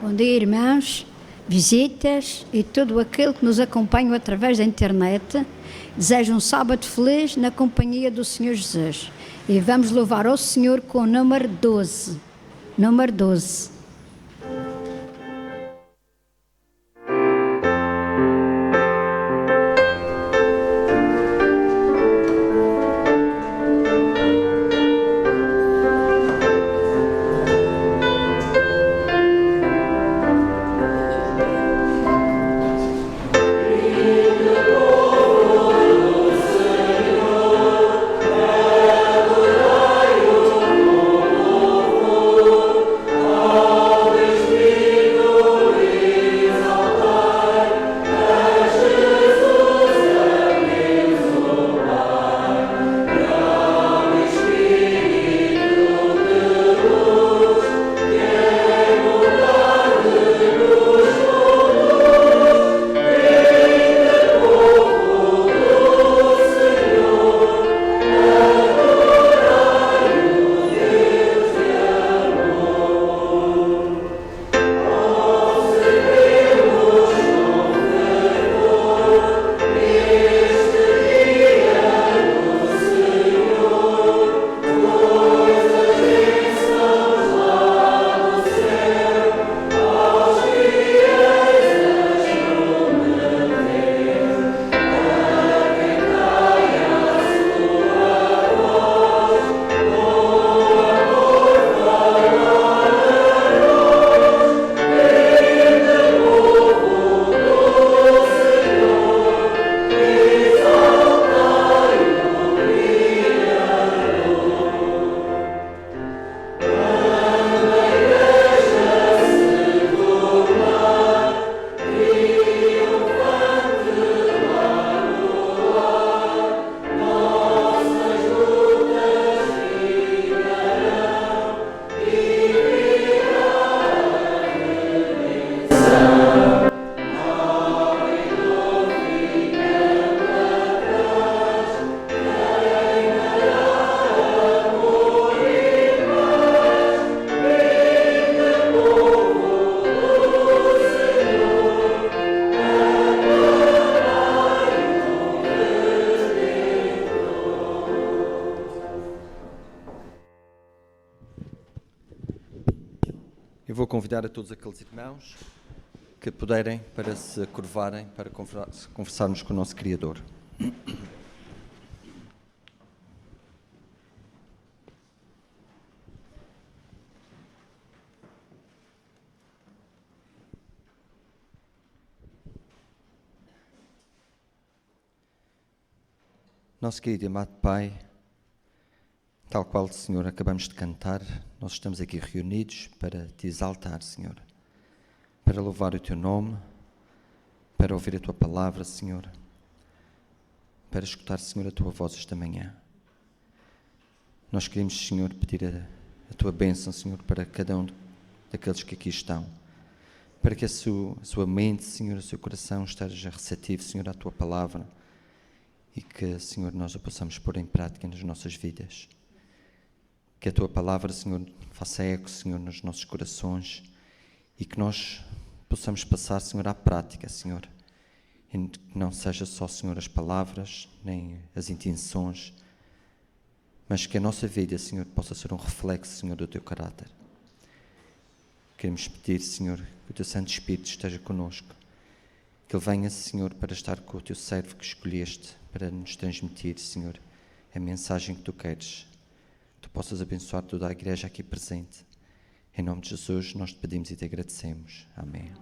Bom dia, irmãos, visitas e todo aquele que nos acompanha através da internet. Desejo um sábado feliz na companhia do Senhor Jesus. E vamos louvar ao Senhor com o número 12. Número 12. Eu vou convidar a todos aqueles irmãos que puderem para se curvarem, para conversarmos com o nosso Criador. Nosso querido e amado Pai, tal qual, Senhor, acabamos de cantar, nós estamos aqui reunidos para te exaltar, Senhor, para louvar o teu nome, para ouvir a tua palavra, Senhor, para escutar, Senhor, a tua voz esta manhã. Nós queremos, Senhor, pedir a tua bênção, Senhor, para cada um daqueles que aqui estão, para que a sua mente, Senhor, o seu coração esteja receptivo, Senhor, à tua palavra e que, Senhor, nós a possamos pôr em prática nas nossas vidas. Que a tua palavra, Senhor, faça eco, Senhor, nos nossos corações e que nós possamos passar, Senhor, à prática, Senhor. E que não seja só, Senhor, as palavras, nem as intenções, mas que a nossa vida, Senhor, possa ser um reflexo, Senhor, do teu caráter. Queremos pedir, Senhor, que o teu Santo Espírito esteja connosco, que ele venha, Senhor, para estar com o teu servo que escolheste, para nos transmitir, Senhor, a mensagem que tu queres. Tu possas abençoar toda a igreja aqui presente. Em nome de Jesus, nós te pedimos e te agradecemos. Amém.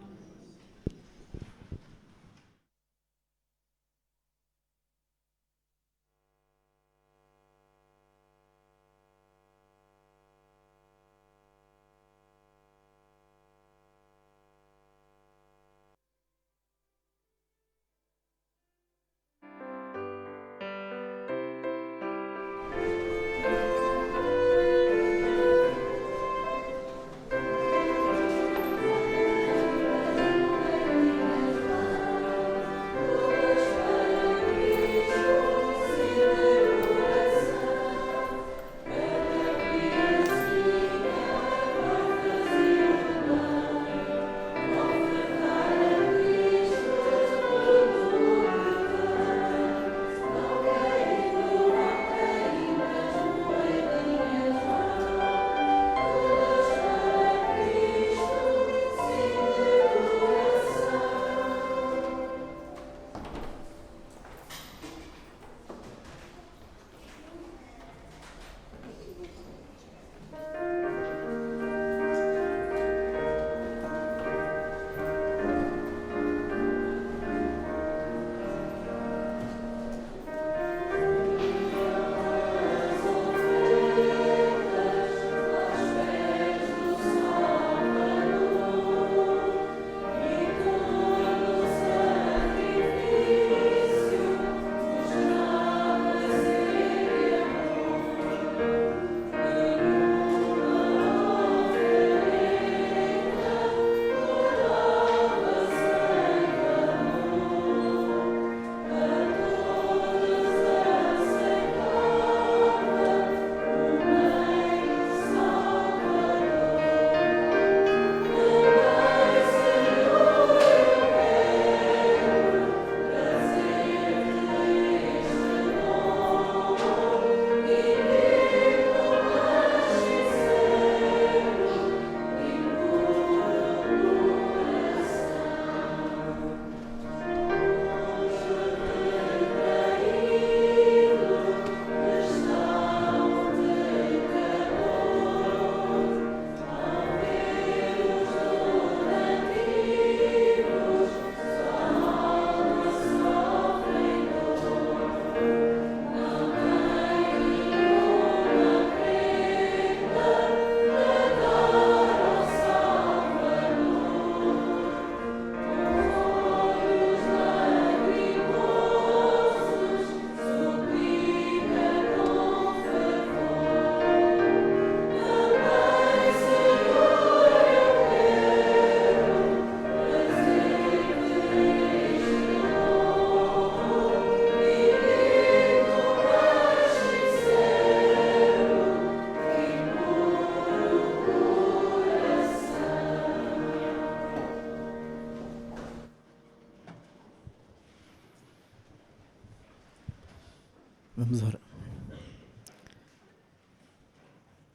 Vamos orar.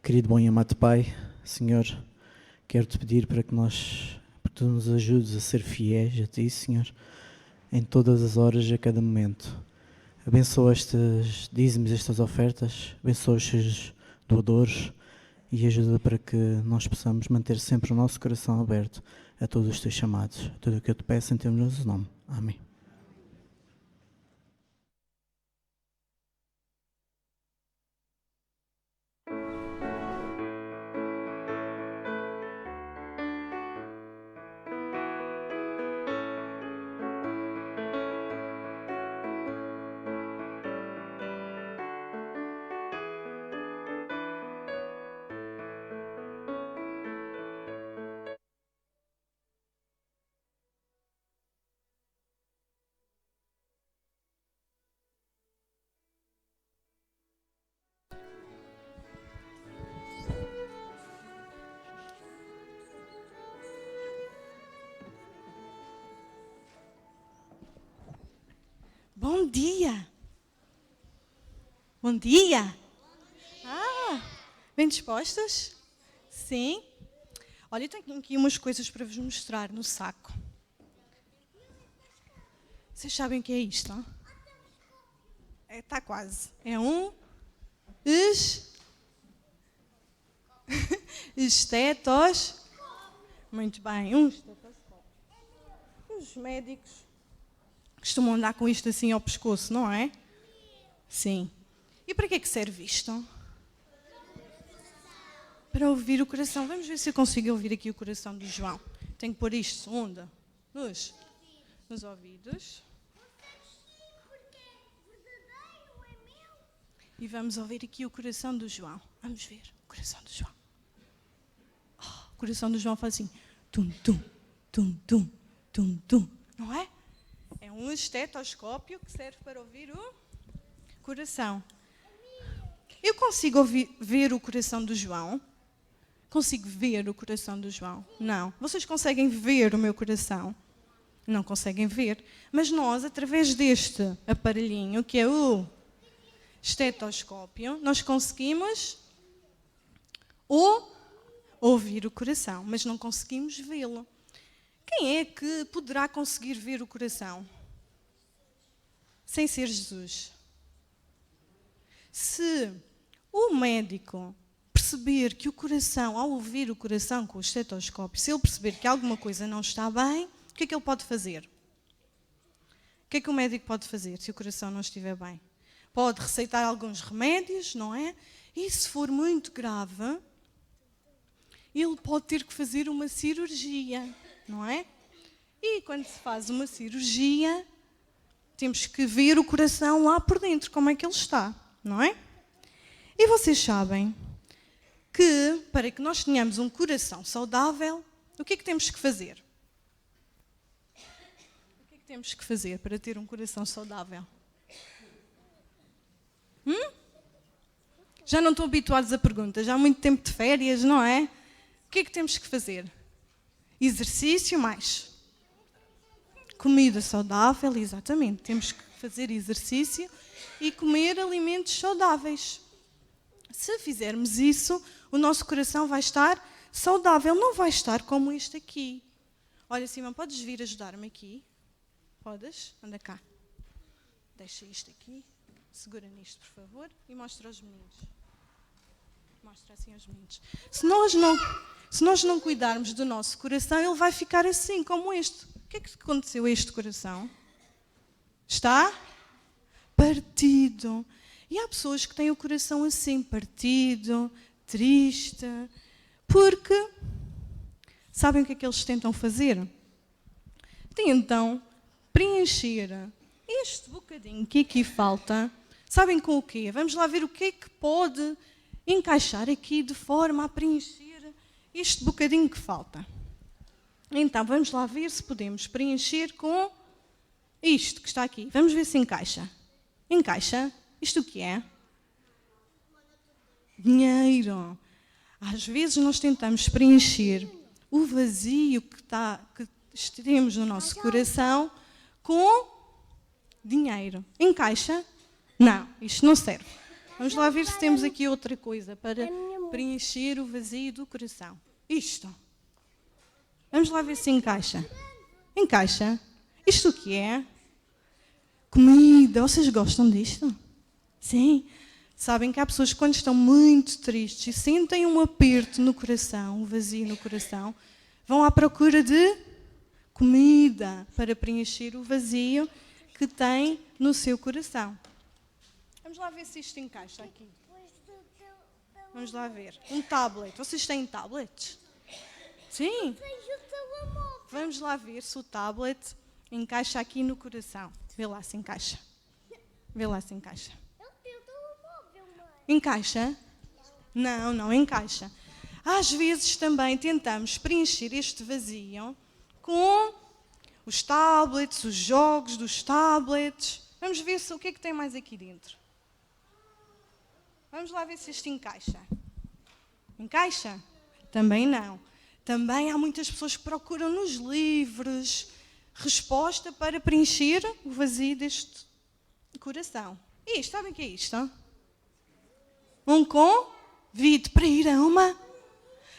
Querido bom e amado Pai, Senhor, quero-te pedir para que tu nos ajudes a ser fiéis a Ti, Senhor, em todas as horas e a cada momento. Abençoa estes dízimos, estas ofertas, abençoa os seus doadores e ajuda para que nós possamos manter sempre o nosso coração aberto a todos os Teus chamados. Tudo o que eu te peço em teu nome. Amém. Bom dia! Bom dia! Bem dispostos? Sim? Olha, eu tenho aqui umas coisas para vos mostrar no saco. Vocês sabem o que é isto? Está quase. É um estetos. Muito bem, um estetoscópio. Os médicos costumam andar com isto assim ao pescoço, não é? Sim. E para que é que serve isto? Para ouvir o coração. Vamos ver se eu consigo ouvir aqui o coração do João. Tenho que pôr isto onde? Nos ouvidos. E vamos ouvir aqui o coração do João. Vamos ver o coração do João. O coração do João faz assim. Tum, tum, tum, tum, tum, tum. Não é? É um estetoscópio que serve para ouvir o coração. Eu consigo ver o coração do João? Consigo ver o coração do João? Não. Vocês conseguem ver o meu coração? Não conseguem ver. Mas nós, através deste aparelhinho, que é o estetoscópio, nós conseguimos ouvir o coração, mas não conseguimos vê-lo. Quem é que poderá conseguir ver o coração? Sem ser Jesus. Se o médico perceber que o coração, ao ouvir o coração com o estetoscópio, se ele perceber que alguma coisa não está bem, o que é que ele pode fazer? O que é que o médico pode fazer se o coração não estiver bem? Pode receitar alguns remédios, não é? E se for muito grave, ele pode ter que fazer uma cirurgia, não é? E quando se faz uma cirurgia, temos que ver o coração lá por dentro, como é que ele está, não é? E vocês sabem que, para que nós tenhamos um coração saudável, o que é que temos que fazer? O que é que temos que fazer para ter um coração saudável? Já não estão habituados a perguntas, já há muito tempo de férias, não é? O que é que temos que fazer? Exercício mais comida saudável, exatamente. Temos que fazer exercício e comer alimentos saudáveis. Se fizermos isso, o nosso coração vai estar saudável, não vai estar como este aqui. Olha, Simão, podes vir ajudar-me aqui? Podes? Anda cá. Deixa isto aqui. Segura nisto, por favor, e mostra aos meninos. Mostra assim aos meninos. Se nós não cuidarmos do nosso coração, ele vai ficar assim, como este. O que é que aconteceu a este coração? Está partido. E há pessoas que têm o coração assim, partido, triste, porque sabem o que é que eles tentam fazer? Tentam preencher este bocadinho que aqui falta. Sabem com o quê? Vamos lá ver o que é que pode encaixar aqui de forma a preencher este bocadinho que falta. Então, vamos lá ver se podemos preencher com isto que está aqui. Vamos ver se encaixa. Encaixa? Isto o que é? Dinheiro. Às vezes nós tentamos preencher o vazio que temos no nosso coração com dinheiro. Encaixa? Não, isto não serve. Vamos lá ver se temos aqui outra coisa para preencher o vazio do coração. Isto. Vamos lá ver se encaixa. Encaixa. Isto o que é? Comida. Vocês gostam disto? Sim. Sabem que há pessoas que quando estão muito tristes e sentem um aperto no coração, um vazio no coração, vão à procura de comida para preencher o vazio que têm no seu coração. Vamos lá ver se isto encaixa aqui. Vamos lá ver. Um tablet. Vocês têm tablets? Sim. Vamos lá ver se o tablet encaixa aqui no coração. Vê lá se encaixa. Vê lá se encaixa. Encaixa? Não, não encaixa. Às vezes também tentamos preencher este vazio com os tablets, os jogos dos tablets. Vamos ver o que é que tem mais aqui dentro. Vamos lá ver se isto encaixa. Encaixa? Também não. Também há muitas pessoas que procuram nos livros resposta para preencher o vazio deste coração. E isto, sabem o que é isto? Um convite para ir a uma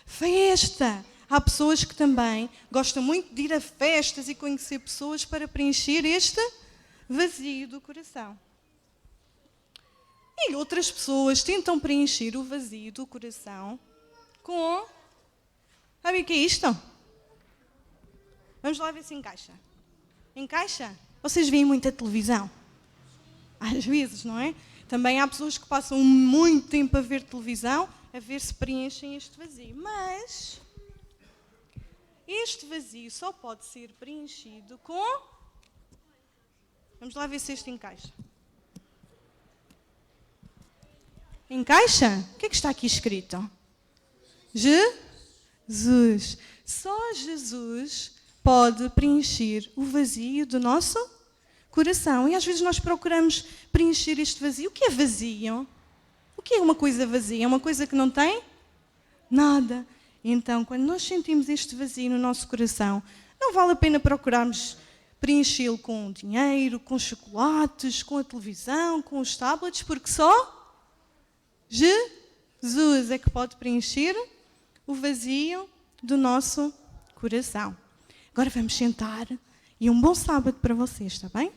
festa. Há pessoas que também gostam muito de ir a festas e conhecer pessoas para preencher este vazio do coração. E outras pessoas tentam preencher o vazio do coração com... Sabem o que é isto? Vamos lá ver se encaixa. Encaixa? Vocês veem muita televisão? Às vezes, não é? Também há pessoas que passam muito tempo a ver televisão, a ver se preenchem este vazio. Mas este vazio só pode ser preenchido com... Vamos lá ver se este encaixa. Encaixa? O que é que está aqui escrito? Jesus. Só Jesus pode preencher o vazio do nosso coração. E às vezes nós procuramos preencher este vazio. O que é vazio? O que é uma coisa vazia? É uma coisa que não tem nada. Então, quando nós sentimos este vazio no nosso coração, não vale a pena procurarmos preenchê-lo com dinheiro, com chocolates, com a televisão, com os tablets, porque só Jesus é que pode preencher o vazio do nosso coração. Agora vamos sentar e um bom sábado para vocês, está bem?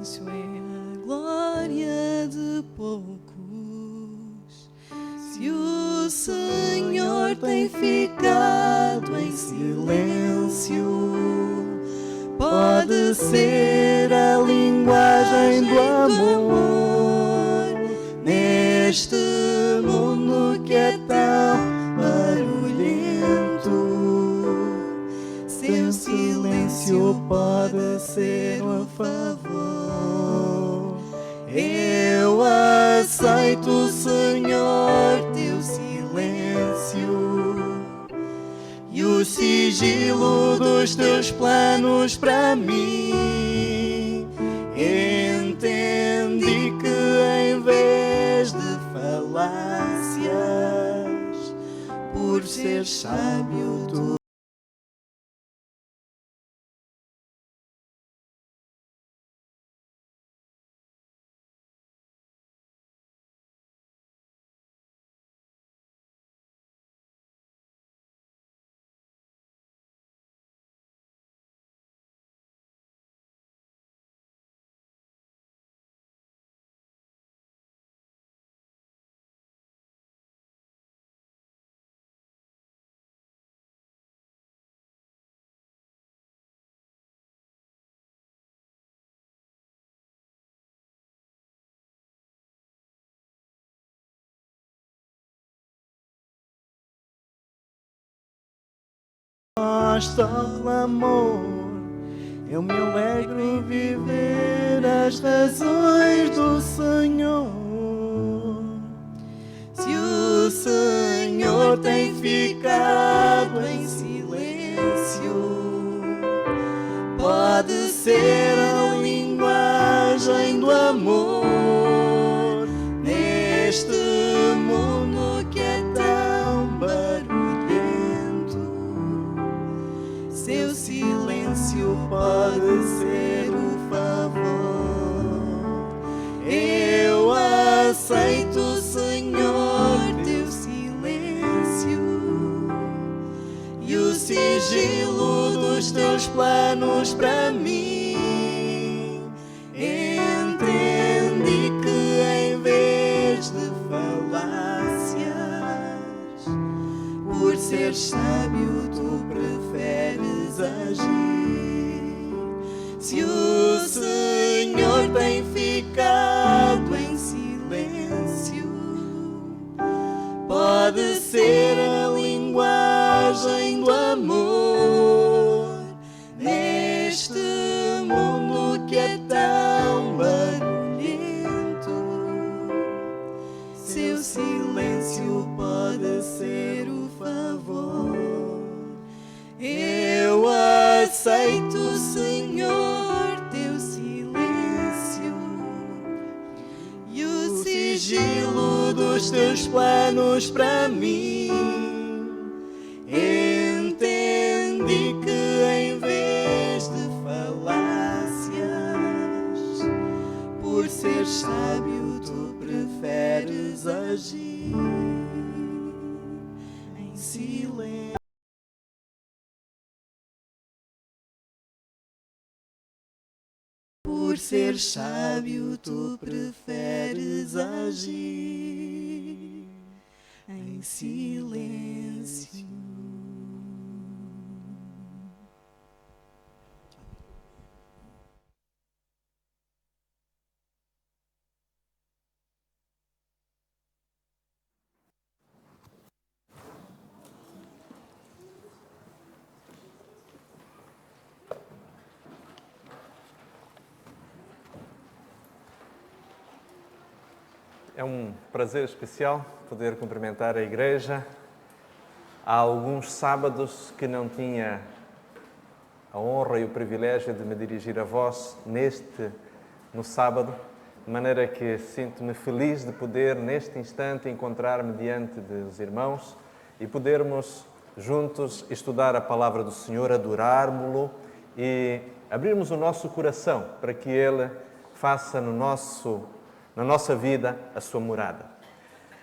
silêncio é a glória de poucos. Se o Senhor tem ficado em silêncio, pode ser a linguagem do amor neste mundo que é tão barulhento. pode ser um favor. Eu aceito, Senhor, teu silêncio e o sigilo dos teus planos para mim. Entendi que em vez de falácias, por ser sábio, tu basta o clamor. Eu me alegro em viver as razões do Senhor. Se o Senhor tem ficado em silêncio, pode ser a linguagem do amor neste mundo que é tão barulhento. Seu silêncio pode ser o favor. Eu aceito, Senhor, teu silêncio e o sigilo dos teus planos para mim. Entendi que em vez de falácias, por ser sábio, tu preferes agir. Se o Senhor tem ficado em silêncio, pode ser a linguagem do amor neste mundo que é tão barulhento. Seu silêncio pode ser o favor. Eu aceito, Senhor, teu silêncio e o sigilo dos teus planos para mim. Entendi que em vez de falácias, por ser sábio, tu preferes agir em silêncio. Por ser sábio, tu preferes agir em silêncio. É um prazer especial poder cumprimentar a igreja. Há alguns sábados que não tinha a honra e o privilégio de me dirigir a vós no sábado, de maneira que sinto-me feliz de poder, neste instante, encontrar-me diante dos irmãos e podermos juntos estudar a palavra do Senhor, adorarmo-lo e abrirmos o nosso coração para que Ele faça na nossa vida a sua morada.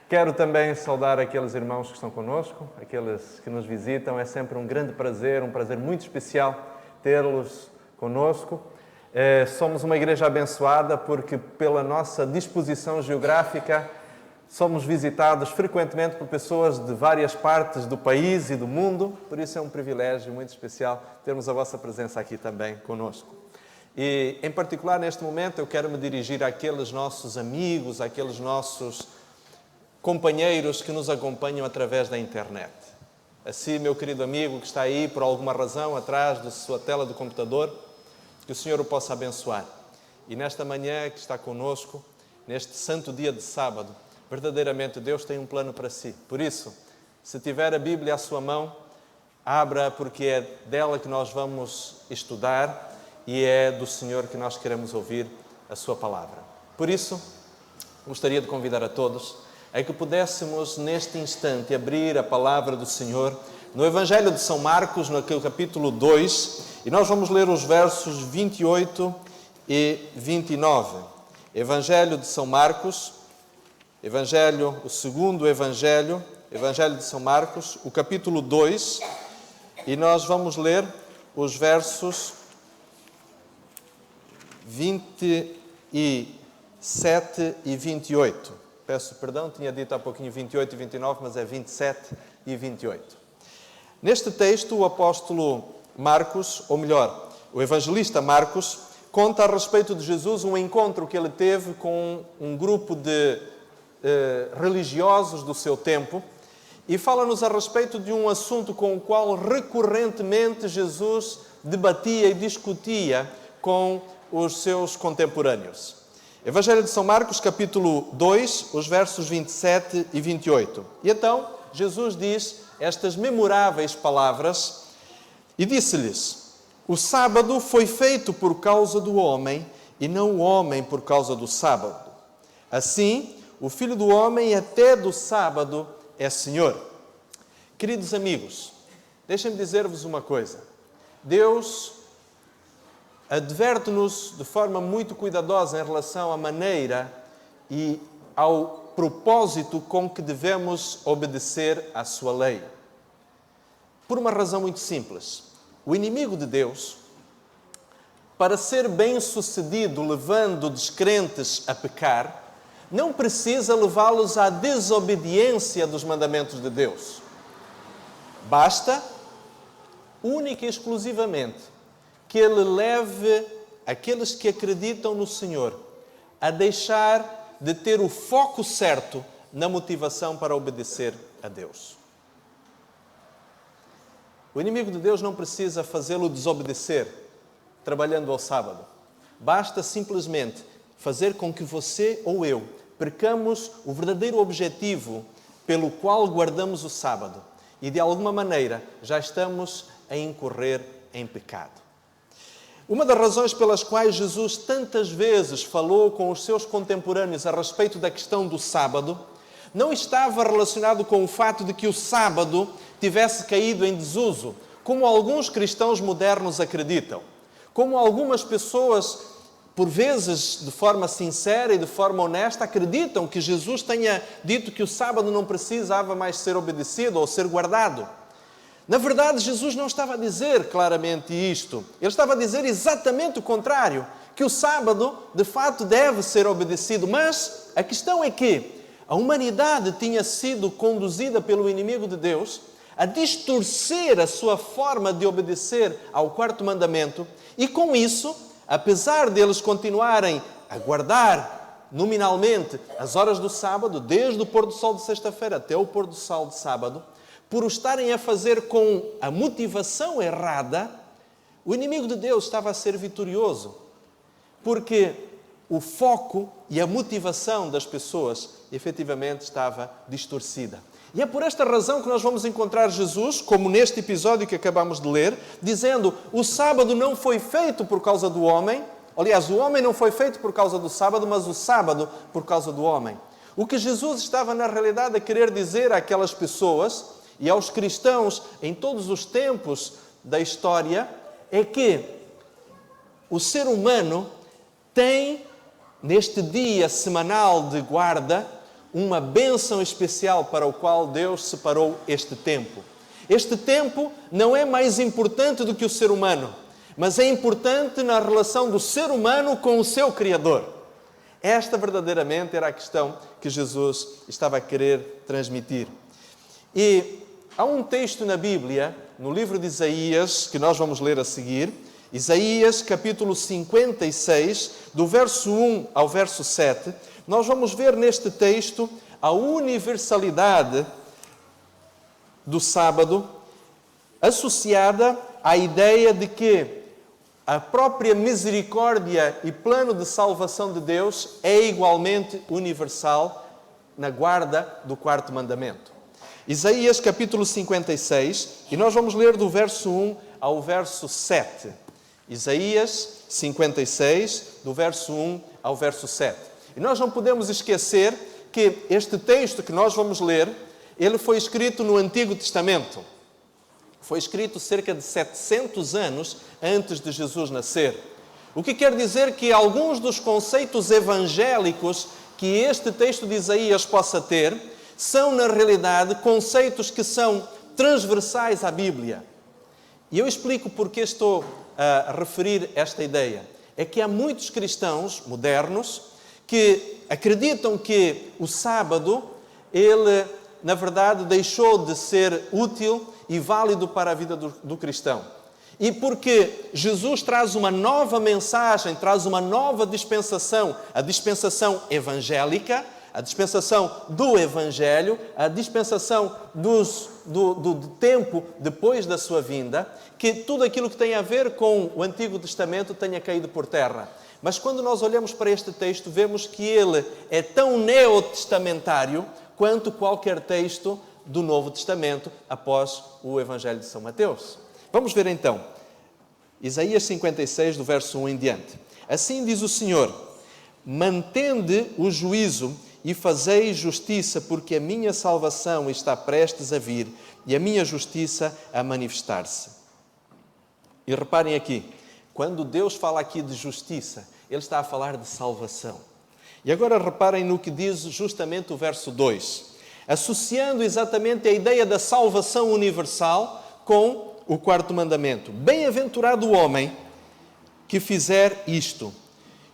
Quero também saudar aqueles irmãos que estão conosco, aqueles que nos visitam. É sempre um grande prazer, um prazer muito especial tê-los conosco. Somos uma igreja abençoada porque, pela nossa disposição geográfica, somos visitados frequentemente por pessoas de várias partes do país e do mundo. Por isso é um privilégio muito especial termos a vossa presença aqui também conosco. E, em particular, neste momento, eu quero me dirigir àqueles nossos amigos, àqueles nossos companheiros que nos acompanham através da internet. Assim, meu querido amigo que está aí por alguma razão atrás da sua tela do computador, que o Senhor o possa abençoar. E nesta manhã que está conosco, neste santo dia de sábado, verdadeiramente Deus tem um plano para si. Por isso, se tiver a Bíblia à sua mão, abra, porque é dela que nós vamos estudar e é do Senhor que nós queremos ouvir a sua palavra. Por isso, gostaria de convidar a todos a que pudéssemos neste instante abrir a palavra do Senhor no Evangelho de São Marcos, no capítulo 2, e nós vamos ler os versos 28 e 29. Evangelho de São Marcos, o segundo Evangelho de São Marcos, o capítulo 2, e nós vamos ler os versos 27 e 28. Peço perdão, tinha dito há pouquinho 28 e 29, mas é 27 e 28. Neste texto, o apóstolo Marcos, ou melhor, o evangelista Marcos, conta a respeito de Jesus um encontro que ele teve com um grupo de religiosos do seu tempo e fala-nos a respeito de um assunto com o qual recorrentemente Jesus debatia e discutia com os seus contemporâneos. Evangelho de São Marcos, capítulo 2, os versos 27 e 28. E então, Jesus diz estas memoráveis palavras e disse-lhes: o sábado foi feito por causa do homem e não o homem por causa do sábado. Assim, o Filho do Homem até do sábado é Senhor. Queridos amigos, deixem-me dizer-vos uma coisa. Deus adverte-nos de forma muito cuidadosa em relação à maneira e ao propósito com que devemos obedecer à sua lei. Por uma razão muito simples. O inimigo de Deus, para ser bem-sucedido levando descrentes a pecar, não precisa levá-los à desobediência dos mandamentos de Deus. Basta, única e exclusivamente, que Ele leve aqueles que acreditam no Senhor a deixar de ter o foco certo na motivação para obedecer a Deus. O inimigo de Deus não precisa fazê-lo desobedecer, trabalhando ao sábado. Basta simplesmente fazer com que você ou eu percamos o verdadeiro objetivo pelo qual guardamos o sábado e, de alguma maneira, já estamos a incorrer em pecado. Uma das razões pelas quais Jesus tantas vezes falou com os seus contemporâneos a respeito da questão do sábado não estava relacionado com o fato de que o sábado tivesse caído em desuso, como alguns cristãos modernos acreditam. Como algumas pessoas, por vezes de forma sincera e de forma honesta, acreditam que Jesus tenha dito que o sábado não precisava mais ser obedecido ou ser guardado. Na verdade, Jesus não estava a dizer claramente isto. Ele estava a dizer exatamente o contrário, que o sábado, de fato, deve ser obedecido. Mas a questão é que a humanidade tinha sido conduzida pelo inimigo de Deus a distorcer a sua forma de obedecer ao quarto mandamento e, com isso, apesar deles continuarem a guardar nominalmente as horas do sábado, desde o pôr do sol de sexta-feira até o pôr do sol de sábado, por o estarem a fazer com a motivação errada, o inimigo de Deus estava a ser vitorioso. Porque o foco e a motivação das pessoas efetivamente estava distorcida. E é por esta razão que nós vamos encontrar Jesus, como neste episódio que acabamos de ler, dizendo: o sábado não foi feito por causa do homem. Aliás, o homem não foi feito por causa do sábado, mas o sábado por causa do homem. O que Jesus estava, na realidade, a querer dizer àquelas pessoas e aos cristãos em todos os tempos da história é que o ser humano tem, neste dia semanal de guarda, uma bênção especial para o qual Deus separou este tempo. Este tempo não é mais importante do que o ser humano, mas é importante na relação do ser humano com o seu Criador. Esta verdadeiramente era a questão que Jesus estava a querer transmitir. E há um texto na Bíblia, no livro de Isaías, que nós vamos ler a seguir, Isaías capítulo 56, do verso 1 ao verso 7, nós vamos ver neste texto a universalidade do sábado associada à ideia de que a própria misericórdia e plano de salvação de Deus é igualmente universal na guarda do quarto mandamento. Isaías capítulo 56, e nós vamos ler do verso 1 ao verso 7. Isaías 56, do verso 1 ao verso 7. E nós não podemos esquecer que este texto que nós vamos ler, ele foi escrito no Antigo Testamento. Foi escrito cerca de 700 anos antes de Jesus nascer. O que quer dizer que alguns dos conceitos evangélicos que este texto de Isaías possa ter são, na realidade, conceitos que são transversais à Bíblia. E eu explico porque estou a referir esta ideia. É que há muitos cristãos modernos que acreditam que o sábado, ele, na verdade, deixou de ser útil e válido para a vida do cristão. E porque Jesus traz uma nova mensagem, traz uma nova dispensação, a dispensação evangélica, a dispensação do Evangelho, a dispensação do tempo depois da sua vinda, que tudo aquilo que tem a ver com o Antigo Testamento tenha caído por terra. Mas quando nós olhamos para este texto, vemos que ele é tão neotestamentário quanto qualquer texto do Novo Testamento após o Evangelho de São Mateus. Vamos ver então, Isaías 56, do verso 1 em diante. Assim diz o Senhor: mantende o juízo e fazei justiça, porque a minha salvação está prestes a vir e a minha justiça a manifestar-se. E reparem aqui, quando Deus fala aqui de justiça, Ele está a falar de salvação. E agora reparem no que diz justamente o verso 2, associando exatamente a ideia da salvação universal com o quarto mandamento. Bem-aventurado o homem que fizer isto,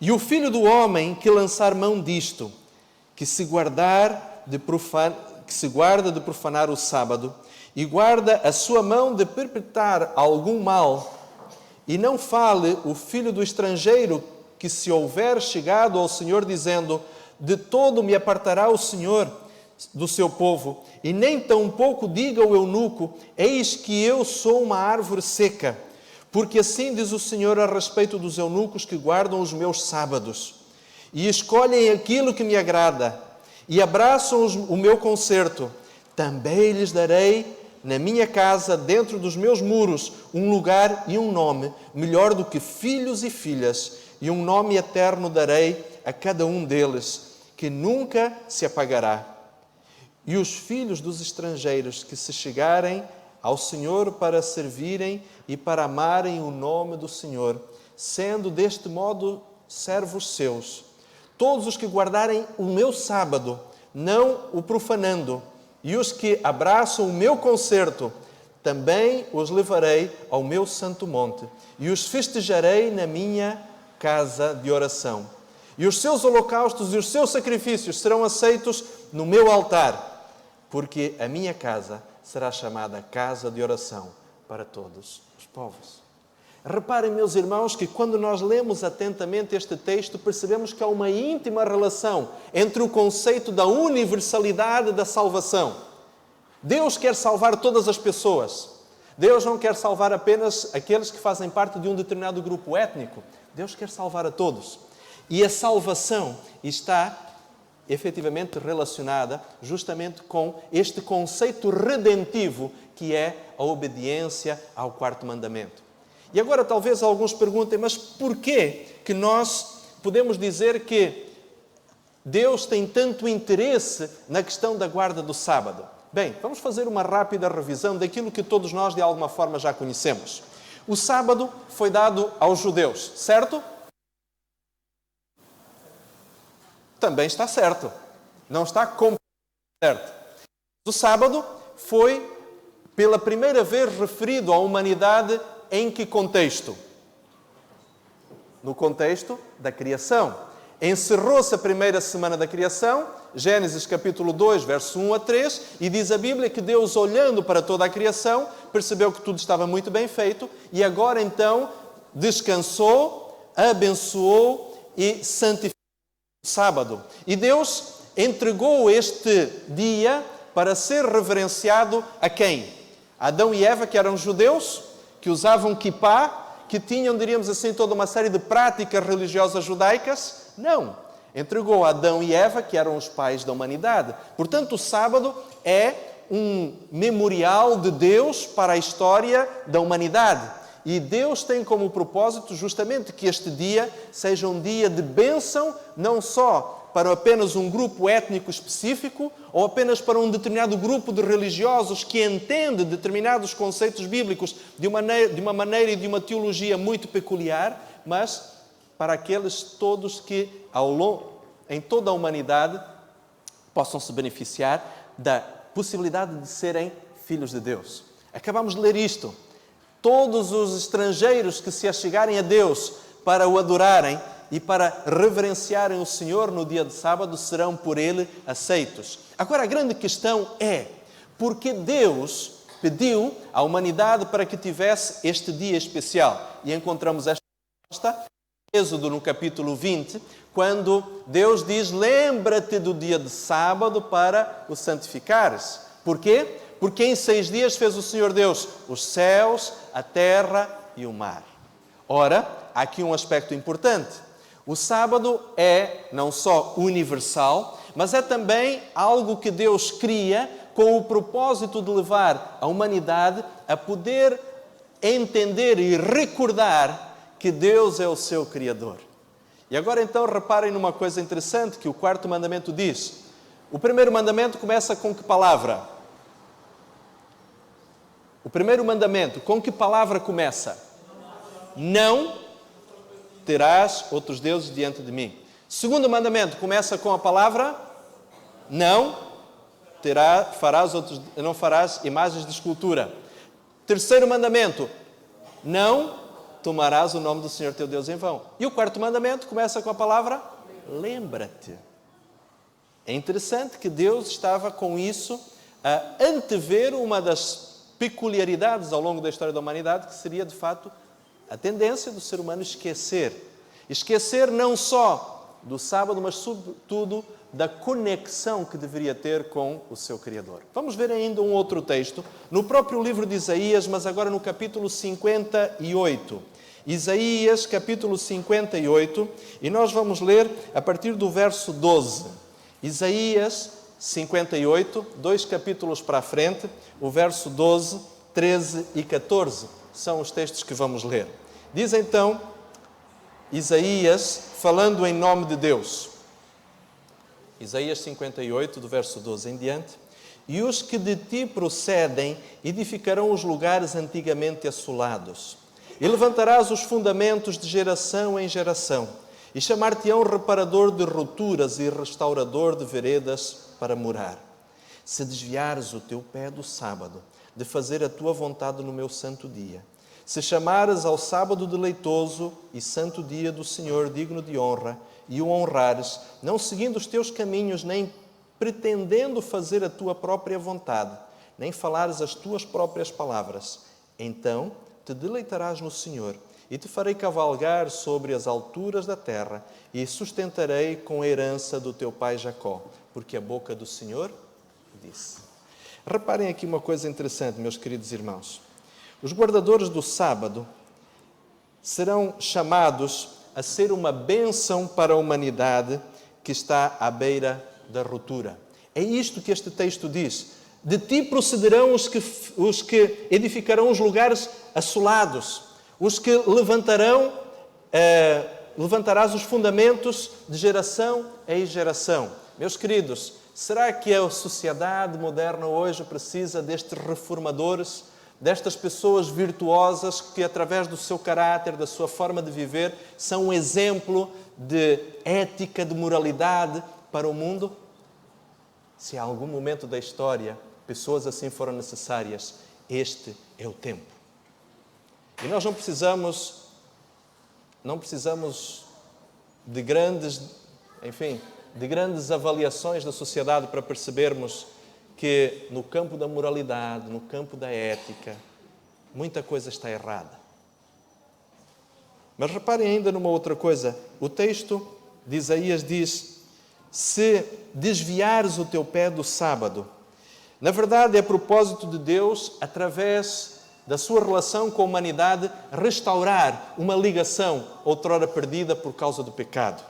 e o filho do homem que lançar mão disto, que se guarda de profanar o sábado, e guarda a sua mão de perpetrar algum mal, e não fale o filho do estrangeiro que se houver chegado ao Senhor, dizendo: de todo me apartará o Senhor do seu povo, e nem tampouco diga o eunuco: eis que eu sou uma árvore seca, porque assim diz o Senhor a respeito dos eunucos que guardam os meus sábados, e escolhem aquilo que me agrada, e abraçam o meu concerto. Também lhes darei na minha casa, dentro dos meus muros, um lugar e um nome, melhor do que filhos e filhas, e um nome eterno darei a cada um deles, que nunca se apagará. E os filhos dos estrangeiros que se chegarem ao Senhor para servirem e para amarem o nome do Senhor, sendo deste modo servos seus, todos os que guardarem o meu sábado, não o profanando, e os que abraçam o meu concerto, também os levarei ao meu santo monte, e os festejarei na minha casa de oração. E os seus holocaustos e os seus sacrifícios serão aceitos no meu altar, porque a minha casa será chamada casa de oração para todos os povos. Reparem, meus irmãos, que quando nós lemos atentamente este texto, percebemos que há uma íntima relação entre o conceito da universalidade da salvação. Deus quer salvar todas as pessoas. Deus não quer salvar apenas aqueles que fazem parte de um determinado grupo étnico. Deus quer salvar a todos. E a salvação está efetivamente relacionada justamente com este conceito redentivo que é a obediência ao quarto mandamento. E agora talvez alguns perguntem, mas porquê que nós podemos dizer que Deus tem tanto interesse na questão da guarda do sábado? Bem, vamos fazer uma rápida revisão daquilo que todos nós de alguma forma já conhecemos. O sábado foi dado aos judeus, certo? Também está certo. Não está completamente certo. O sábado foi pela primeira vez referido à humanidade em que contexto? No contexto da criação. Encerrou-se a primeira semana da criação, Gênesis capítulo 2, verso 1 a 3, e diz a Bíblia que Deus, olhando para toda a criação, percebeu que tudo estava muito bem feito, e agora então descansou, abençoou e santificou o sábado. E Deus entregou este dia para ser reverenciado a quem? Adão e Eva, que eram judeus, que usavam kippá, que tinham, diríamos assim, toda uma série de práticas religiosas judaicas? Não. Entregou Adão e Eva, que eram os pais da humanidade. Portanto, o sábado é um memorial de Deus para a história da humanidade. E Deus tem como propósito justamente que este dia seja um dia de bênção, não só para apenas um grupo étnico específico ou apenas para um determinado grupo de religiosos que entende determinados conceitos bíblicos de uma maneira e de uma teologia muito peculiar, mas para aqueles todos que, em toda a humanidade, possam se beneficiar da possibilidade de serem filhos de Deus. Acabamos de ler isto. Todos os estrangeiros que se achegarem a Deus para o adorarem e para reverenciarem o Senhor no dia de sábado serão por Ele aceitos. Agora, a grande questão é, por que Deus pediu à humanidade para que tivesse este dia especial? E encontramos esta resposta em Êxodo, no capítulo 20, quando Deus diz, lembra-te do dia de sábado para o santificares. Porquê? Porque em 6 dias fez o Senhor Deus os céus, a terra e o mar. Ora, há aqui um aspecto importante. O sábado é não só universal, mas é também algo que Deus cria com o propósito de levar a humanidade a poder entender e recordar que Deus é o seu Criador. E agora então reparem numa coisa interessante que o 4º mandamento diz. O 1º mandamento começa com que palavra? O 1º mandamento, com que palavra começa? Não terás outros deuses diante de mim. 2º mandamento começa com a palavra não farás imagens de escultura. 3º mandamento, não tomarás o nome do Senhor teu Deus em vão. E o 4º mandamento começa com a palavra lembra-te. É interessante que Deus estava com isso a antever uma das peculiaridades ao longo da história da humanidade, que seria de facto a tendência do ser humano esquecer. Esquecer não só do sábado, mas sobretudo da conexão que deveria ter com o seu Criador. Vamos ver ainda um outro texto, no próprio livro de Isaías, mas agora no capítulo 58. Isaías, capítulo 58, e nós vamos ler a partir do verso 12. Isaías 58, 2 capítulos para a frente, o verso 12, 13 e 14. São os textos que vamos ler. Diz então Isaías, falando em nome de Deus. Isaías 58, do verso 12 em diante. E os que de ti procedem edificarão os lugares antigamente assolados. E levantarás os fundamentos de geração em geração. E chamar-te-ão reparador de rupturas e restaurador de veredas para morar. Se desviares o teu pé do sábado, de fazer a tua vontade no meu santo dia, se chamares ao sábado deleitoso e santo dia do Senhor digno de honra, e o honrares, não seguindo os teus caminhos, nem pretendendo fazer a tua própria vontade, nem falares as tuas próprias palavras, então te deleitarás no Senhor, e te farei cavalgar sobre as alturas da terra, e sustentarei com a herança do teu pai Jacó, porque a boca do Senhor disse. Reparem aqui uma coisa interessante, meus queridos irmãos. Os guardadores do sábado serão chamados a ser uma bênção para a humanidade que está à beira da ruptura. É isto que este texto diz. De ti procederão os que edificarão os lugares assolados, os que levantarás os fundamentos de geração em geração. Meus queridos, será que a sociedade moderna hoje precisa destes reformadores, destas pessoas virtuosas que, através do seu caráter, da sua forma de viver, são um exemplo de ética, de moralidade para o mundo? Se em algum momento da história pessoas assim foram necessárias, este é o tempo. E nós não precisamos de grandes avaliações da sociedade para percebermos que no campo da moralidade, no campo da ética, muita coisa está errada. Mas reparem ainda numa outra coisa. O texto de Isaías diz: se desviares o teu pé do sábado, Na verdade, é propósito de Deus, através da sua relação com a humanidade, restaurar uma ligação outrora perdida por causa do pecado.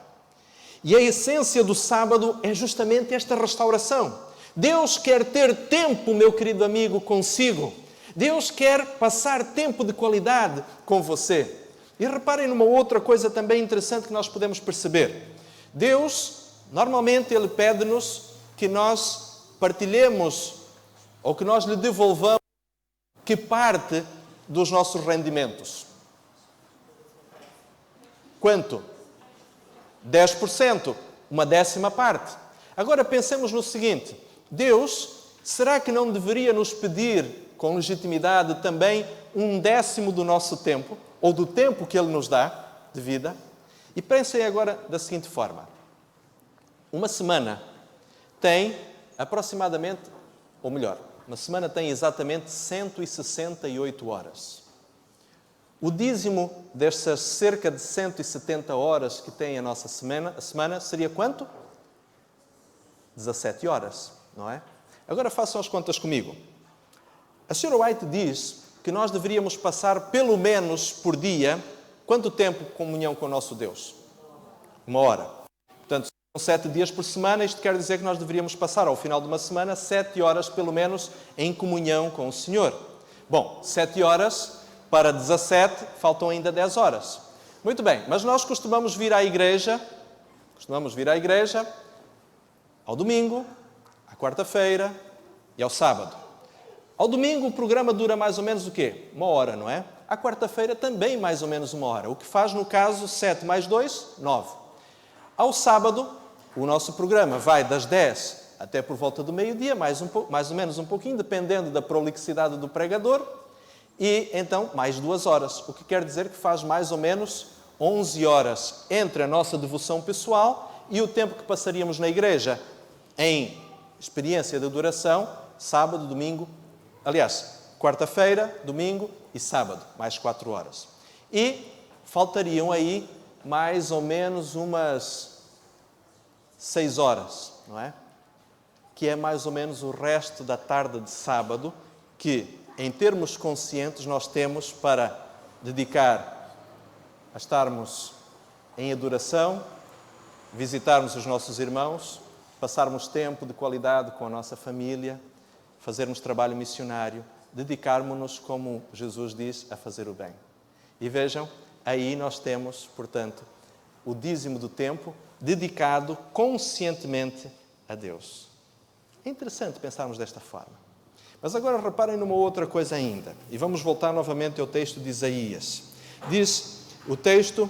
E a essência do sábado é justamente esta restauração. Deus quer ter tempo, meu querido amigo, consigo. Deus quer passar tempo de qualidade com você. E reparem numa outra coisa também interessante que nós podemos perceber. Deus, normalmente, Ele pede-nos que nós partilhemos ou que nós lhe devolvamos que parte dos nossos rendimentos. Quanto? 10%, uma décima parte. Agora pensemos no seguinte: Deus, será que não deveria nos pedir com legitimidade também um décimo do nosso tempo, ou do tempo que Ele nos dá de vida? E pensem agora da seguinte forma: uma semana tem aproximadamente, ou melhor, uma semana tem exatamente 168 horas. O dízimo destas cerca de 170 horas que tem a nossa semana seria quanto? 17 horas, não é? Agora façam as contas comigo. A Sra. White diz que nós deveríamos passar pelo menos por dia, quanto tempo de comunhão com o nosso Deus? 1 hora. Portanto, são 7 dias por semana, isto quer dizer que nós deveríamos passar ao final de uma semana 7 horas pelo menos em comunhão com o Senhor. Bom, 7 horas para 17, faltam ainda 10 horas. Muito bem, mas nós costumamos vir à igreja ao domingo, à quarta-feira e ao sábado. Ao domingo o programa dura mais ou menos o quê? 1 hora, não é? À quarta-feira também mais ou menos 1 hora, o que faz no caso 7 mais 2, 9. Ao sábado, o nosso programa vai das 10 até por volta do meio-dia, mais ou menos um pouquinho, dependendo da prolixidade do pregador, e então mais 2 horas, o que quer dizer que faz mais ou menos 11 horas entre a nossa devoção pessoal e o tempo que passaríamos na igreja em experiência de adoração, sábado, domingo, aliás, quarta-feira, domingo e sábado, mais 4 horas. E faltariam aí mais ou menos umas 6 horas, não é? Que é mais ou menos o resto da tarde de sábado que, em termos conscientes, nós temos para dedicar a estarmos em adoração, visitarmos os nossos irmãos, passarmos tempo de qualidade com a nossa família, fazermos trabalho missionário, dedicarmos-nos, como Jesus diz, a fazer o bem. E vejam, aí nós temos, portanto, o dízimo do tempo dedicado conscientemente a Deus. É interessante pensarmos desta forma. Mas agora reparem numa outra coisa ainda. E vamos voltar novamente ao texto de Isaías. Diz o texto: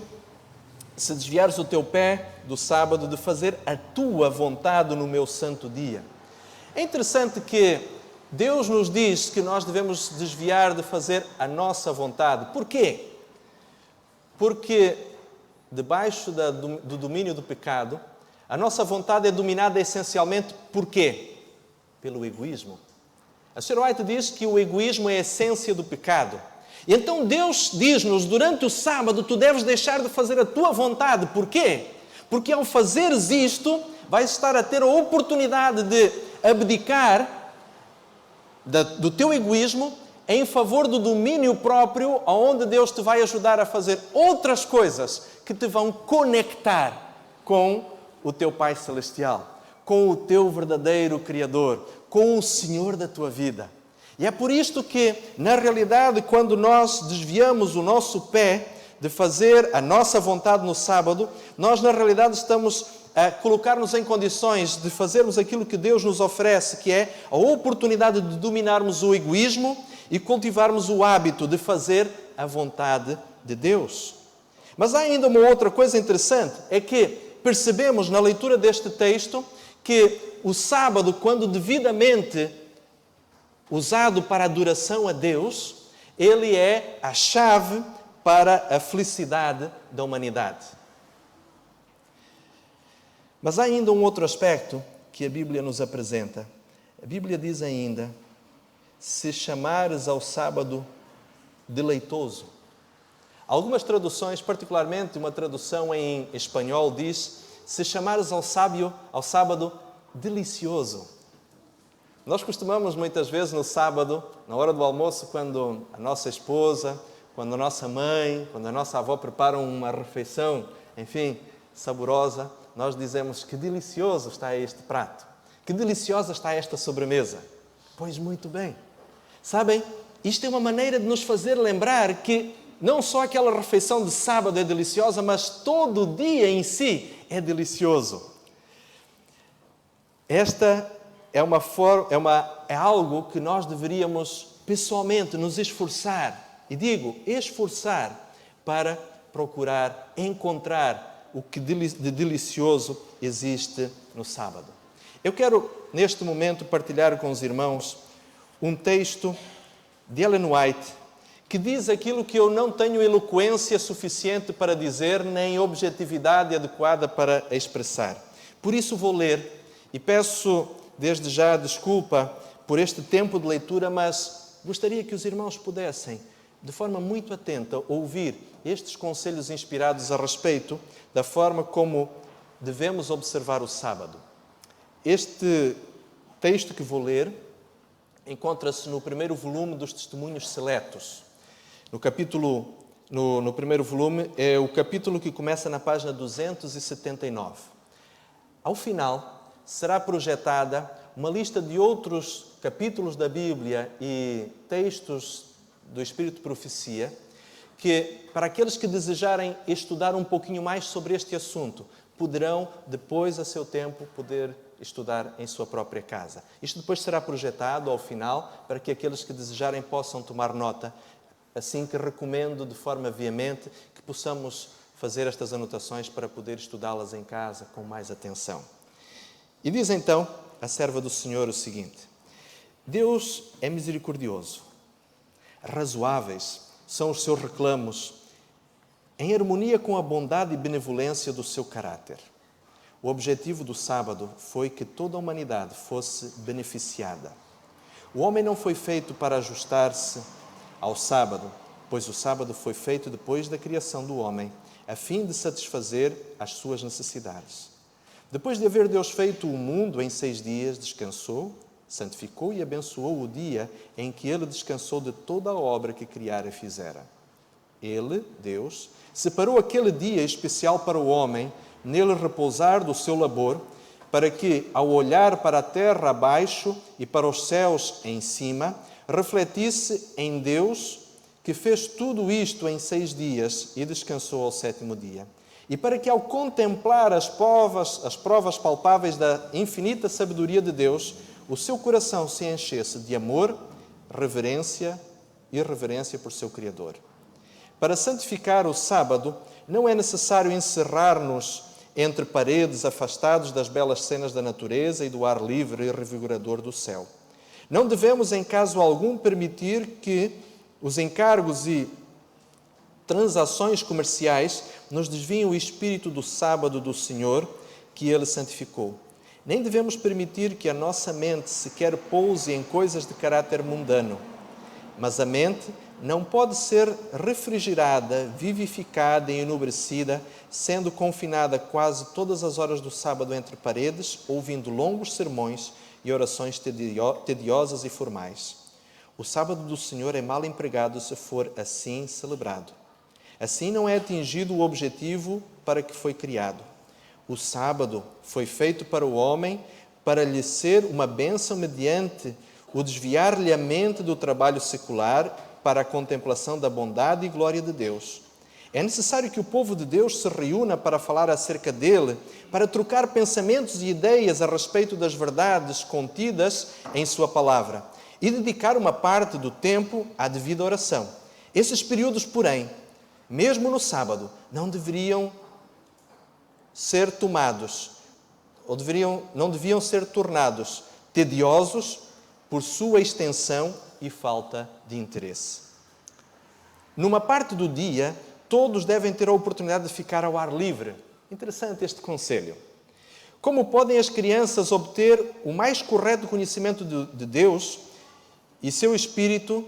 se desviares o teu pé do sábado de fazer a tua vontade no meu santo dia. É interessante que Deus nos diz que nós devemos desviar de fazer a nossa vontade. Porquê? Porque debaixo do domínio do pecado, a nossa vontade é dominada essencialmente por quê? Pelo egoísmo. A Sra. White diz que o egoísmo é a essência do pecado. E então Deus diz-nos, durante o sábado, tu deves deixar de fazer a tua vontade. Porquê? Porque ao fazeres isto, vais estar a ter a oportunidade de abdicar do teu egoísmo em favor do domínio próprio, onde Deus te vai ajudar a fazer outras coisas que te vão conectar com o teu Pai Celestial, com o teu verdadeiro Criador, com o Senhor da tua vida. E é por isto que, na realidade, quando nós desviamos o nosso pé de fazer a nossa vontade no sábado, nós, na realidade, estamos a colocar-nos em condições de fazermos aquilo que Deus nos oferece, que é a oportunidade de dominarmos o egoísmo e cultivarmos o hábito de fazer a vontade de Deus. Mas há ainda uma outra coisa interessante, é que percebemos na leitura deste texto que o sábado, quando devidamente usado para a adoração a Deus, ele é a chave para a felicidade da humanidade. Mas há ainda um outro aspecto que a Bíblia nos apresenta. A Bíblia diz ainda: se chamares ao sábado deleitoso. Algumas traduções, particularmente uma tradução em espanhol, diz: se chamares ao sábado delicioso. Nós costumamos muitas vezes no sábado, na hora do almoço, quando a nossa esposa, quando a nossa mãe, quando a nossa avó preparam uma refeição, enfim, saborosa, nós dizemos que delicioso está este prato, que deliciosa está esta sobremesa. Pois muito bem. Sabem, isto é uma maneira de nos fazer lembrar que não só aquela refeição de sábado é deliciosa, mas todo o dia em si é delicioso. Esta é algo que nós deveríamos pessoalmente nos esforçar, e digo esforçar, para procurar encontrar o que de delicioso existe no sábado. Eu quero, neste momento, partilhar com os irmãos um texto de Ellen White que diz aquilo que eu não tenho eloquência suficiente para dizer, nem objetividade adequada para expressar. Por isso vou ler e peço desde já desculpa por este tempo de leitura, mas gostaria que os irmãos pudessem, de forma muito atenta, ouvir estes conselhos inspirados a respeito da forma como devemos observar o sábado. Este texto que vou ler encontra-se no primeiro volume dos Testemunhos Seletos. No primeiro volume é o capítulo que começa na página 279. Ao final, será projetada uma lista de outros capítulos da Bíblia e textos do Espírito de Profecia que, para aqueles que desejarem estudar um pouquinho mais sobre este assunto, poderão, depois, a seu tempo, poder estudar em sua própria casa. Isto depois será projetado ao final para que aqueles que desejarem possam tomar nota, assim que recomendo de forma veemente que possamos fazer estas anotações para poder estudá-las em casa com mais atenção. E diz então a serva do Senhor o seguinte: Deus é misericordioso, razoáveis são os seus reclamos, em harmonia com a bondade e benevolência do seu caráter. O objetivo do sábado foi que toda a humanidade fosse beneficiada. O homem não foi feito para ajustar-se ao sábado, pois o sábado foi feito depois da criação do homem, a fim de satisfazer as suas necessidades. Depois de haver Deus feito o mundo em 6 dias, descansou, santificou e abençoou o dia em que Ele descansou de toda a obra que criara e fizera. Ele, Deus, separou aquele dia especial para o homem, nele repousar do seu labor, para que, ao olhar para a terra abaixo e para os céus em cima, refletisse em Deus, que fez tudo isto em 6 dias e descansou ao 7º dia. E para que, ao contemplar as provas palpáveis da infinita sabedoria de Deus, o seu coração se enchesse de amor, reverência e reverência por seu Criador. Para santificar o sábado, não é necessário encerrar-nos entre paredes, afastados das belas cenas da natureza e do ar livre e revigorador do céu. Não devemos, em caso algum, permitir que os encargos e transações comerciais nos desviem o espírito do sábado do Senhor, que Ele santificou. Nem devemos permitir que a nossa mente sequer pouse em coisas de caráter mundano. Mas a mente não pode ser refrigerada, vivificada e enobrecida, sendo confinada quase todas as horas do sábado entre paredes, ouvindo longos sermões e orações tediosas e formais. O sábado do Senhor é mal empregado se for assim celebrado. Assim não é atingido o objetivo para que foi criado. O sábado foi feito para o homem, para lhe ser uma bênção mediante o desviar-lhe a mente do trabalho secular para a contemplação da bondade e glória de Deus. É necessário que o povo de Deus se reúna para falar acerca dele, para trocar pensamentos e ideias a respeito das verdades contidas em sua palavra e dedicar uma parte do tempo à devida oração. Esses períodos, porém, mesmo no sábado, não deveriam ser tomados, não deviam ser tornados tediosos por sua extensão e falta de interesse. Numa parte do dia, todos devem ter a oportunidade de ficar ao ar livre. Interessante este conselho. Como podem as crianças obter o mais correto conhecimento de Deus e seu espírito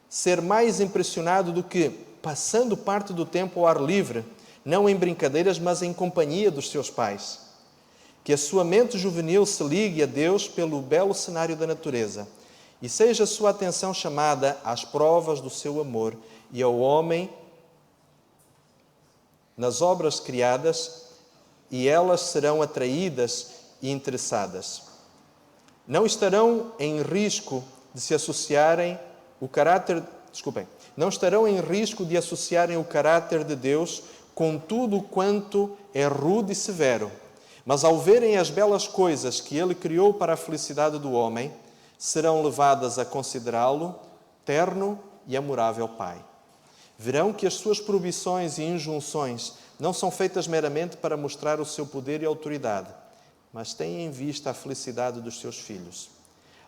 ser mais impressionado do que passando parte do tempo ao ar livre, não em brincadeiras, mas em companhia dos seus pais? que a sua mente juvenil se ligue a Deus pelo belo cenário da natureza e seja a sua atenção chamada às provas do seu amor e ao homem nas obras criadas, e elas serão atraídas e interessadas. Não estarão em risco de se associarem não estarão em risco de associarem o caráter de Deus com tudo quanto é rude e severo, mas ao verem as belas coisas que Ele criou para a felicidade do homem, serão levadas a considerá-lo terno e amorável Pai. Verão que as suas proibições e injunções não são feitas meramente para mostrar o seu poder e autoridade, mas têm em vista a felicidade dos seus filhos.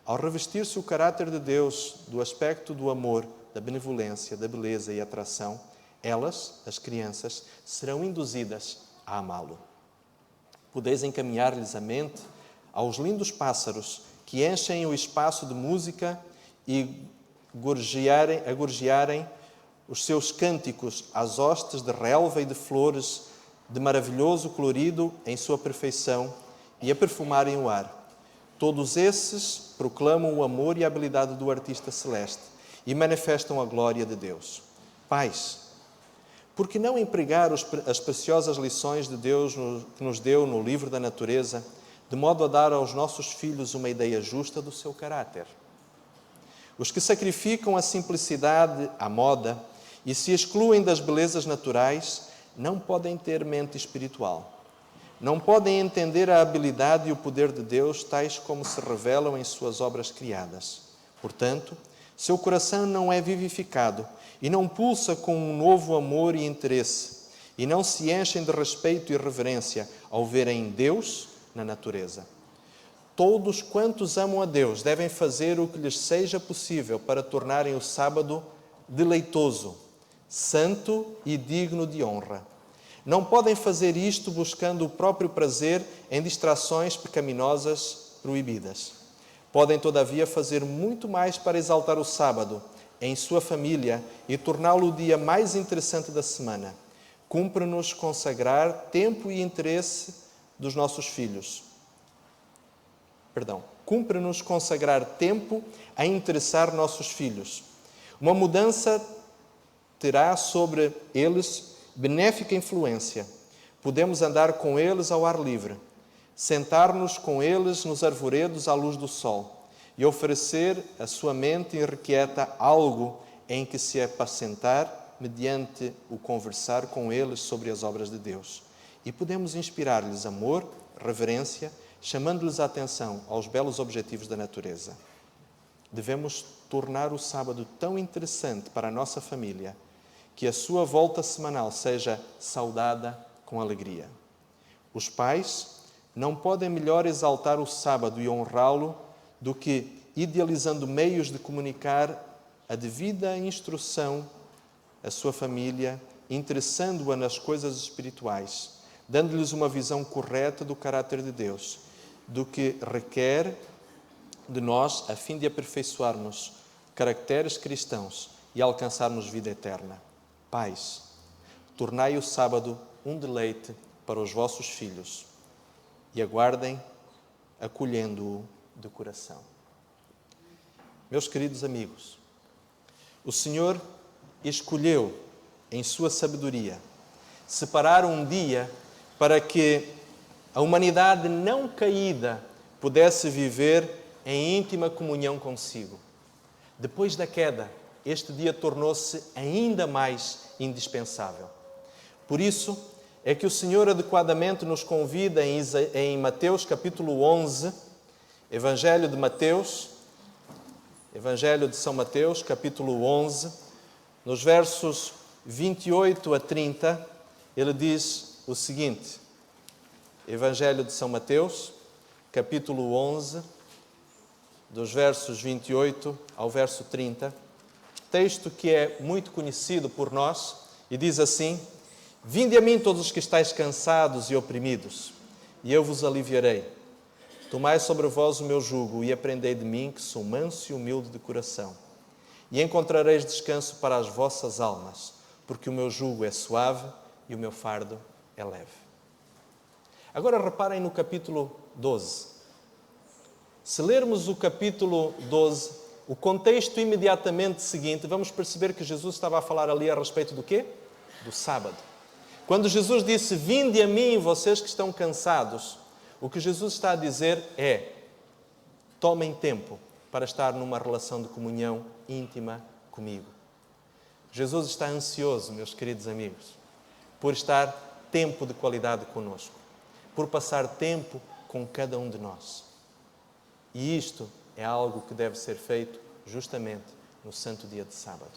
Ao revestir-se o caráter de Deus do aspecto do amor, da benevolência, da beleza e atração, elas, as crianças, serão induzidas a amá-lo. Podeis encaminhar-lhes a mente aos lindos pássaros que enchem o espaço de música e gorjearem os seus cânticos às hostes de relva e de flores de maravilhoso colorido em sua perfeição e a perfumarem o ar. Todos esses proclamam o amor e a habilidade do artista celeste e manifestam a glória de Deus. Pais, por que não empregar as preciosas lições de Deus que nos deu no livro da natureza, de modo a dar aos nossos filhos uma ideia justa do seu caráter? Os que sacrificam a simplicidade à moda e se excluem das belezas naturais não podem ter mente espiritual. Não podem entender a habilidade e o poder de Deus, tais como se revelam em suas obras criadas. Portanto, seu coração não é vivificado e não pulsa com um novo amor e interesse, e não se enchem de respeito e reverência ao verem Deus na natureza. Todos quantos amam a Deus devem fazer o que lhes seja possível para tornarem o sábado deleitoso, santo e digno de honra. Não podem fazer isto buscando o próprio prazer em distrações pecaminosas proibidas. Podem, todavia, fazer muito mais para exaltar o sábado em sua família e torná-lo o dia mais interessante da semana. Cumpre-nos consagrar tempo e interesse dos nossos filhos. Cumpre-nos consagrar tempo a interessar nossos filhos. Uma mudança terá sobre eles benéfica influência. Podemos andar com eles ao ar livre, sentar-nos com eles nos arvoredos à luz do sol e oferecer à sua mente irrequieta algo em que se apacentar mediante o conversar com eles sobre as obras de Deus. E podemos inspirar-lhes amor, reverência, chamando-lhes a atenção aos belos objetivos da natureza. Devemos tornar o sábado tão interessante para a nossa família que a sua volta semanal seja saudada com alegria. Os pais não podem melhor exaltar o sábado e honrá-lo do que idealizando meios de comunicar a devida instrução à sua família, interessando-a nas coisas espirituais, dando-lhes uma visão correta do caráter de Deus, do que requer de nós a fim de aperfeiçoarmos caracteres cristãos e alcançarmos vida eterna. Pais, tornai o sábado um deleite para os vossos filhos e aguardem acolhendo-o de coração. Meus queridos amigos, o Senhor escolheu, em sua sabedoria, separar um dia para que a humanidade não caída pudesse viver em íntima comunhão consigo. Depois da queda, este dia tornou-se ainda mais indispensável. Por isso é que o Senhor adequadamente nos convida em Mateus capítulo 11, Evangelho de São Mateus, capítulo 11, nos versos 28 a 30, ele diz o seguinte: Evangelho de São Mateus, capítulo 11, dos versos 28 ao verso 30, texto que é muito conhecido por nós, e diz assim: Vinde a mim todos os que estáis cansados e oprimidos, e eu vos aliviarei. Tomai sobre vós o meu jugo e aprendei de mim, que sou manso e humilde de coração, e encontrareis descanso para as vossas almas, porque o meu jugo é suave e o meu fardo é leve. Agora reparem no capítulo 12. Se lermos o capítulo 12, o contexto imediatamente seguinte, vamos perceber que Jesus estava a falar ali a respeito do quê? Do sábado. Quando Jesus disse, vinde a mim, vocês que estão cansados, o que Jesus está a dizer é, tomem tempo para estar numa relação de comunhão íntima comigo. Jesus está ansioso, meus queridos amigos, por estar tempo de qualidade conosco, por passar tempo com cada um de nós. E isto é algo que deve ser feito justamente no santo dia de sábado.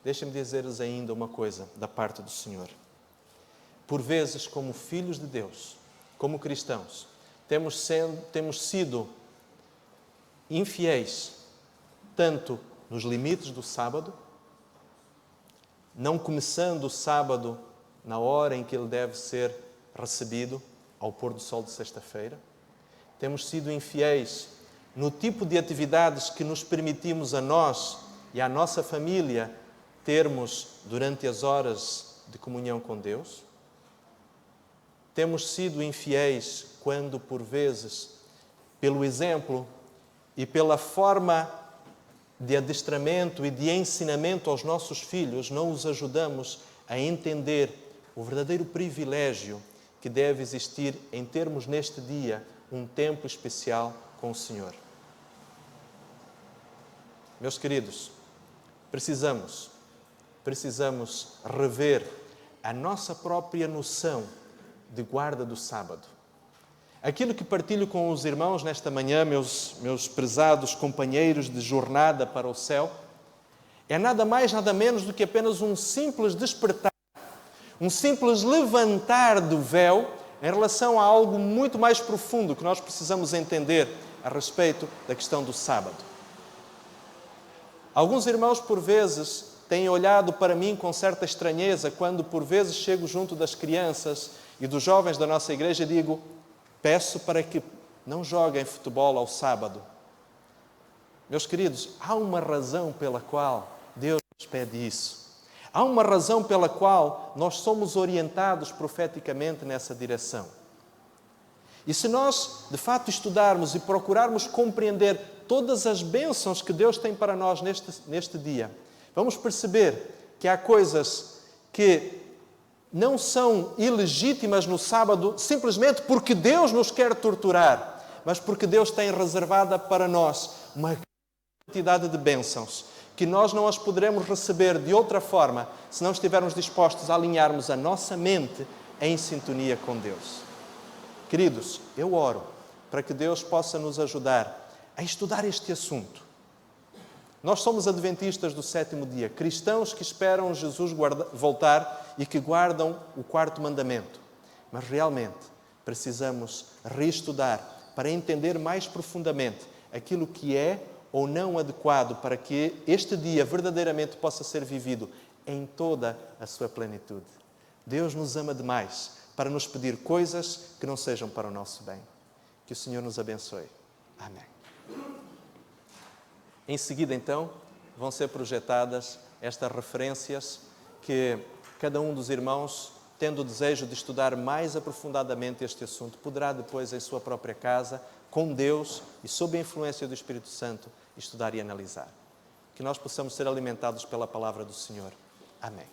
Deixem-me dizer-lhes ainda uma coisa da parte do Senhor. Por vezes, como filhos de Deus, como cristãos, temos sido infiéis, tanto nos limites do sábado, não começando o sábado na hora em que ele deve ser recebido, ao pôr do sol de sexta-feira. Temos sido infiéis no tipo de atividades que nos permitimos a nós e à nossa família termos durante as horas de comunhão com Deus. Temos sido infiéis quando, por vezes, pelo exemplo e pela forma de adestramento e de ensinamento aos nossos filhos, não os ajudamos a entender o verdadeiro privilégio que deve existir em termos neste dia um tempo especial com o Senhor. Meus queridos, precisamos rever a nossa própria noção de guarda do sábado. Aquilo que partilho com os irmãos nesta manhã, meus prezados companheiros de jornada para o céu, é nada mais, nada menos do que apenas um simples despertar, um simples levantar do véu em relação a algo muito mais profundo que nós precisamos entender a respeito da questão do sábado. Alguns irmãos, por vezes, têm olhado para mim com certa estranheza quando, por vezes, chego junto das crianças e dos jovens da nossa igreja e digo, peço para que não joguem futebol ao sábado. Meus queridos, há uma razão pela qual Deus nos pede isso. Há uma razão pela qual nós somos orientados profeticamente nessa direção. E se nós, de fato, estudarmos e procurarmos compreender todas as bênçãos que Deus tem para nós neste dia, vamos perceber que há coisas que não são ilegítimas no sábado simplesmente porque Deus nos quer torturar, mas porque Deus tem reservada para nós uma quantidade de bênçãos que nós não as poderemos receber de outra forma se não estivermos dispostos a alinharmos a nossa mente em sintonia com Deus. Queridos, eu oro para que Deus possa nos ajudar a estudar este assunto. Nós somos adventistas do sétimo dia, cristãos que esperam Jesus voltar e que guardam o quarto mandamento. Mas realmente precisamos reestudar para entender mais profundamente aquilo que é ou não adequado para que este dia verdadeiramente possa ser vivido em toda a sua plenitude. Deus nos ama demais para nos pedir coisas que não sejam para o nosso bem. Que o Senhor nos abençoe. Amém. Em seguida, então, vão ser projetadas estas referências que cada um dos irmãos, tendo o desejo de estudar mais aprofundadamente este assunto, poderá depois, em sua própria casa, com Deus e sob a influência do Espírito Santo, estudar e analisar. Que nós possamos ser alimentados pela palavra do Senhor. Amém.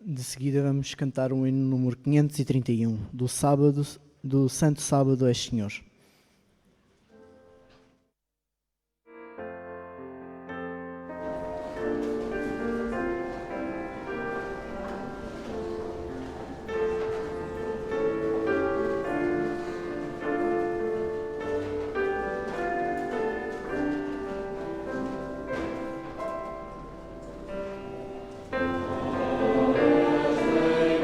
De seguida vamos cantar o hino número 531, do Santo Sábado és Senhor. Amen.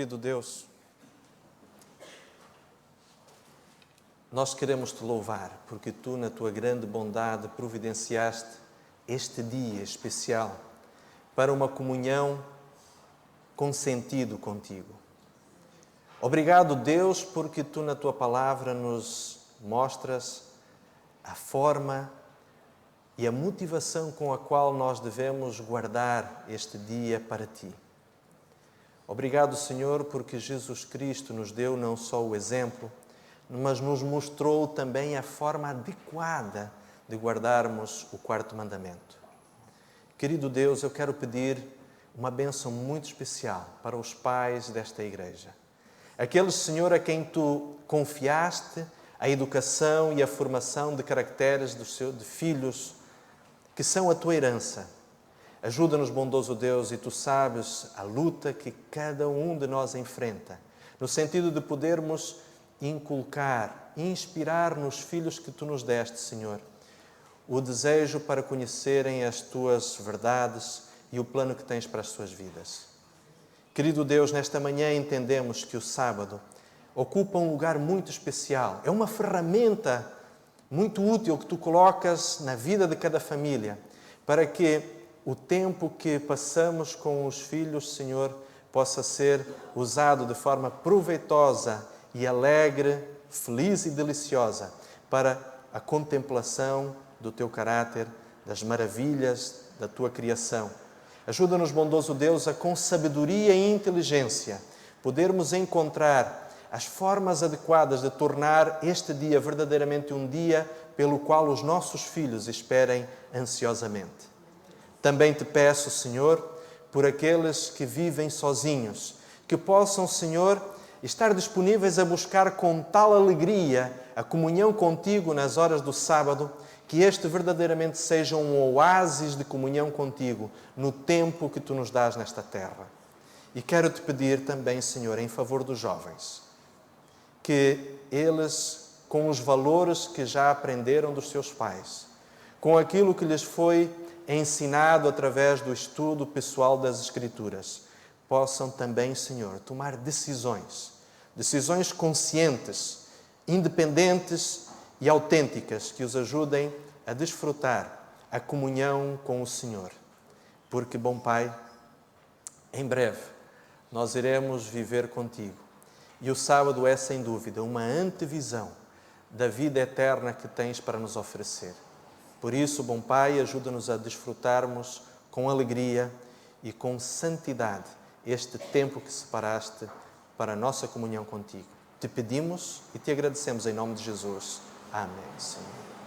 querido Deus, nós queremos te louvar porque tu, na tua grande bondade, providenciaste este dia especial para uma comunhão com sentido contigo. Obrigado, Deus, porque tu, na tua palavra, nos mostras a forma e a motivação com a qual nós devemos guardar este dia para ti. Obrigado, Senhor, porque Jesus Cristo nos deu não só o exemplo, mas nos mostrou também a forma adequada de guardarmos o quarto mandamento. Querido Deus, eu quero pedir uma bênção muito especial para os pais desta igreja. Aqueles, Senhor, a quem tu confiaste a educação e a formação de caracteres de filhos que são a tua herança. Ajuda-nos, bondoso Deus, e tu sabes a luta que cada um de nós enfrenta, no sentido de podermos inculcar, inspirar nos filhos que tu nos deste, Senhor, o desejo para conhecerem as tuas verdades e o plano que tens para as suas vidas. Querido Deus, nesta manhã entendemos que o sábado ocupa um lugar muito especial. É uma ferramenta muito útil que tu colocas na vida de cada família, para que o tempo que passamos com os filhos, Senhor, possa ser usado de forma proveitosa e alegre, feliz e deliciosa para a contemplação do teu caráter, das maravilhas da tua criação. Ajuda-nos, bondoso Deus, a com sabedoria e inteligência podermos encontrar as formas adequadas de tornar este dia verdadeiramente um dia pelo qual os nossos filhos esperem ansiosamente. Também te peço, Senhor, por aqueles que vivem sozinhos, que possam, Senhor, estar disponíveis a buscar com tal alegria a comunhão contigo nas horas do sábado, que este verdadeiramente seja um oásis de comunhão contigo no tempo que tu nos dás nesta terra. E quero te pedir também, Senhor, em favor dos jovens, que eles, com os valores que já aprenderam dos seus pais, com aquilo que lhes foi ensinado através do estudo pessoal das Escrituras, possam também, Senhor, tomar decisões conscientes, independentes e autênticas que os ajudem a desfrutar a comunhão com o Senhor. Porque, bom Pai, em breve nós iremos viver contigo. E o sábado é, sem dúvida, uma antevisão da vida eterna que tens para nos oferecer. Por isso, bom Pai, ajuda-nos a desfrutarmos com alegria e com santidade este tempo que separaste para a nossa comunhão contigo. Te pedimos e te agradecemos em nome de Jesus. Amém, Senhor.